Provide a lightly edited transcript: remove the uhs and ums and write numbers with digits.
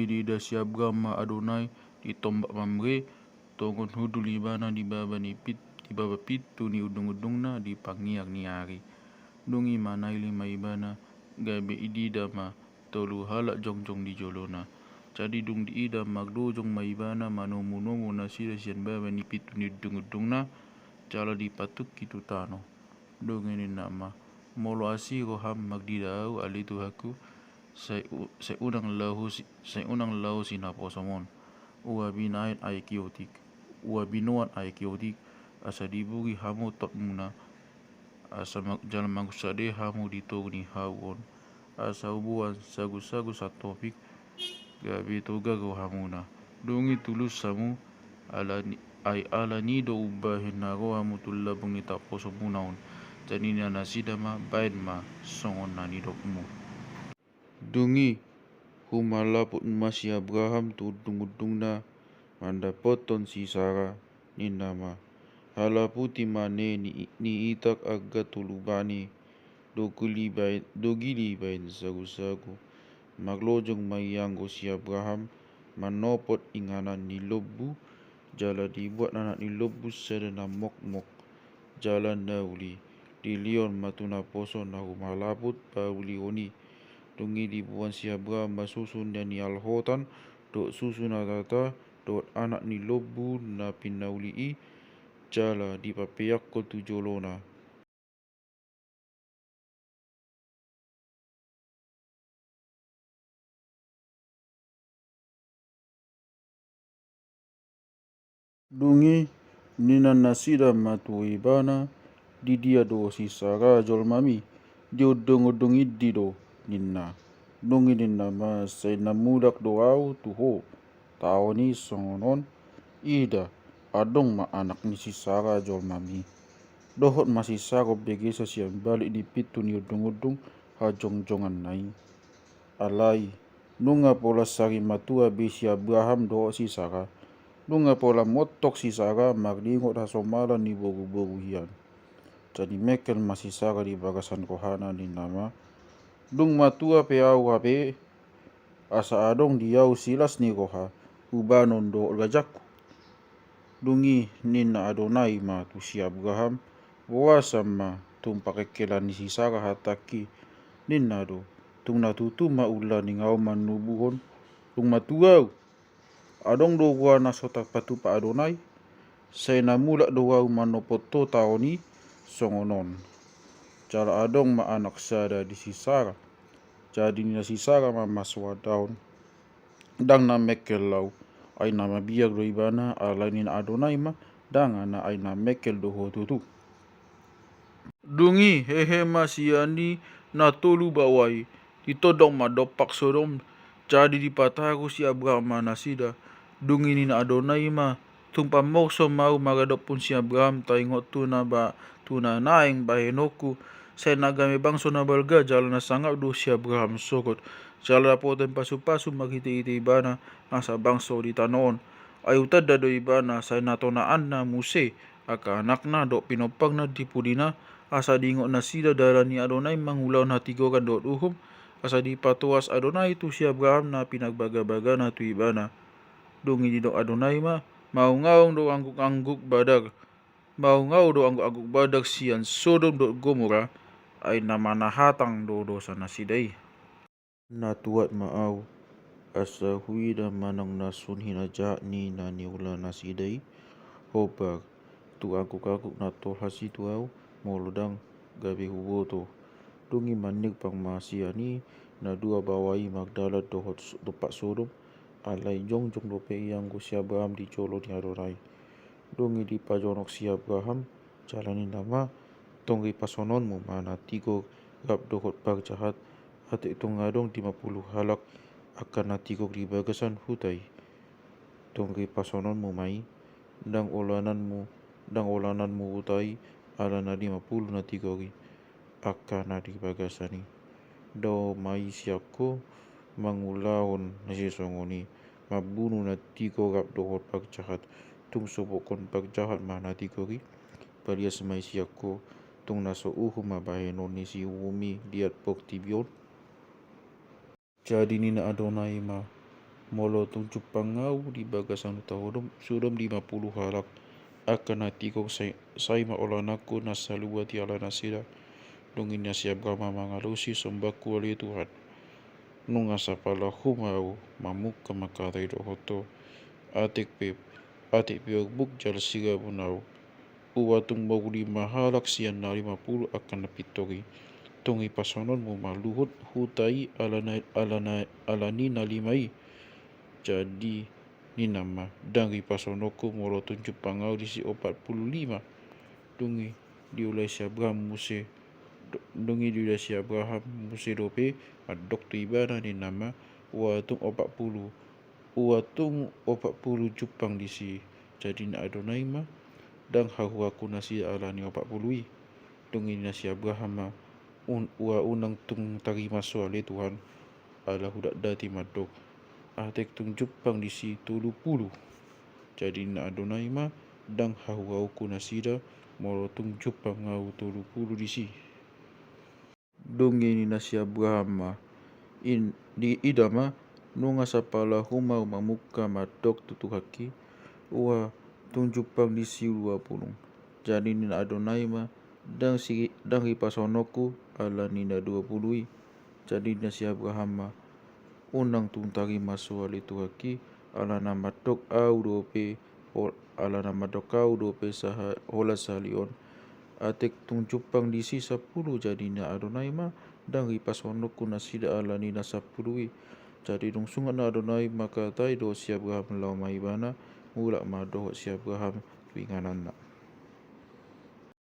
Dungi di da siabga ma Adonai di tombak mamre tongon hudu libana di baba pitu ni udung-udungna di pangiak ni ari. Dungi manaili maibana gabe idida ma tolu halak jongjong di jolona. Jadi dung di ida magdojong maibana manomu na sida sian baba ni pitu ni udung-udungna jala di patuk kitu tano. Dungi ni nama molo asiro ham magdidau alitu haku saya unang lau sinaposomon ua binain ay kiotik ua binoan ay kiotik asa diburi hamu tot muna asa jalan mangusade hamu ditogni hawon asa ubuan sagu-sagu satopik gabi toga go hamuna dungi tulus samu ala nido ubahin nago hamu tulabung ni taposo munaon janina nasidama bain ma songon na nidokmu. Dungi humalaput mas Abraham tudung-dungna manda poton si Sara ni nama halaputi mane ni itak aga tulubani dogili bain sagu-sagu maglojong mayanggo si Abraham manopot inganan ni lobu jala dibuat anak ni lobu sedana mok-mok jalan nauli di lion matuna poso na humalaput pauli oni dungi dibuan si Abraham masusun dan ni alhotan dok susun atata dok anak ni lobu na pinauli jala di papeyak ko tujolona. Dungi nina nasida matui bana di dia do si Sara jol mami di udung-udung do nina dungi nina ma say namudak doau tuho tao ni songonon ida adong ma anak ni si Sara jol mami dohot masih Sara begesa siang balik di pitu ni udung-udung hajong-jongan nai alai nunga pola sari matua besi Abraham do si Sara nunga pola motok si Sara maglingot hasomala ni bogu-bogu hian jadi mekel masih Sara di bagasan kohana ni nama dung matua pe au hape asa adong diau silas ni koha ubanon do gajakku dungi nina Adonai ma tu si Abraham wasa ma tum pakekelan ni si Sara hataki nina do tung natutu ma ula ni ngau manubuhon tung matuau adong do gua nasotak patu pa Adonai say namulak do wau manopoto taoni songonon cara adong ma anak sada di si Sara jadi nina si Sara ma maswa daun dang na mekel lau ay na mabiyag do ibana alay nina Adonai ma dang na ay na mekel do hotutu dungi hehe masiyani na tolu bawai ditodong madopak sodom jadi dipataku si Abraham nasida dungi nina Adonai ma tumpa mokso mau magadop pun si Abraham taingot tuna naing bahenoku saya nagame bangso na balga jalan na sangap do si Abraham sokot jala poten pasu-pasu magiti-iti ibana asa bangso di tanoon ayu tada do ibana saya natonaan na muse aka anak na do pinopang na dipudina asa diingot na sida dalan ni Adonai mangulaw na tigokan do uhum asa dipatuas Adonai tu si Abraham na pinagbaga-baga na tu ibana dungi di do Adonai ma maungaw do angguk-angguk badag sian Sodom do Gomora ay namanahatang do dosa na siday natuat maaw asa huida manang nasun hinaja ni naniula na siday hobag tu angguk-angguk na tolhasi tuaw molodang gabi huboto dungi manig pang masiani na dua bawai magdalat do pak Sodom alay jongjong do pe iyanggo si Abraham di colo ni Adonai dungi di pajonok si Abraham jalani nama tonggi pasonon mo mana tigo gap dohot pag jahat hati itong ngadong 50 halak akan natigok di bagasan hutai tonggi pasonon mo mai dang olanan mo hutai ala na 50 natigogi akan na di bagasani do mai siako mangulaon na sisongoni mabunuh na tigo gap dohot pagjahat tung sobokon pagjahat mana tigogi palias mai siako tung naso mabahenon ni si umi diat pok tibion jadi nina Adonai ma molo tung cupangau di bagasan tahun suram 50 halak akan hati kau sai maolanaku nasalua ti ala nasira dongin nasi Abraham mangalusi sombaku ali Tuhan nunga sapala humau mamuk kemakarai dohoto atik pe buk jal siga bunau uwatung mau 5 halak sian na 50 akan napitori tongi pasonon mo maluhut hutai alani nalimai jadi ni nama dangi pasonoko molo tunjuk pangau di si 45 dungi diulai si Abraham muse dungi diulai si Abraham muse dope adok tu ibana ni nama watung 40 Jepang di si jadi na Adonai ma dang hahu aku nasi alani 40 dungi nasi Abraham unang tung tarima soale Tuhan ala hudak dati madok atek tung Jepang di si 30 jadi na Adonai ma dang hahu aku nasida molo tung Jepang ngau 30 di si dongi ni nasi Abraham ma di idama nunga sapala humau mamuka madok tutu haki ua tung Jepang di si 20 jadi ni na Adonai ma dang ipasonoku ala nina 20 jadi nasi Abraham ma unang tung tarima soal itu haki ala nama dok au dope ala nama dok au dope saha hola salion atek tung Jepang di si 10 jadi na Adonai ma dang ipasonoku nasida ala nina 10 jadi dong sungat na Adonai maka tai do si Abraham lau maibana mulak ma do si Abraham pinganan na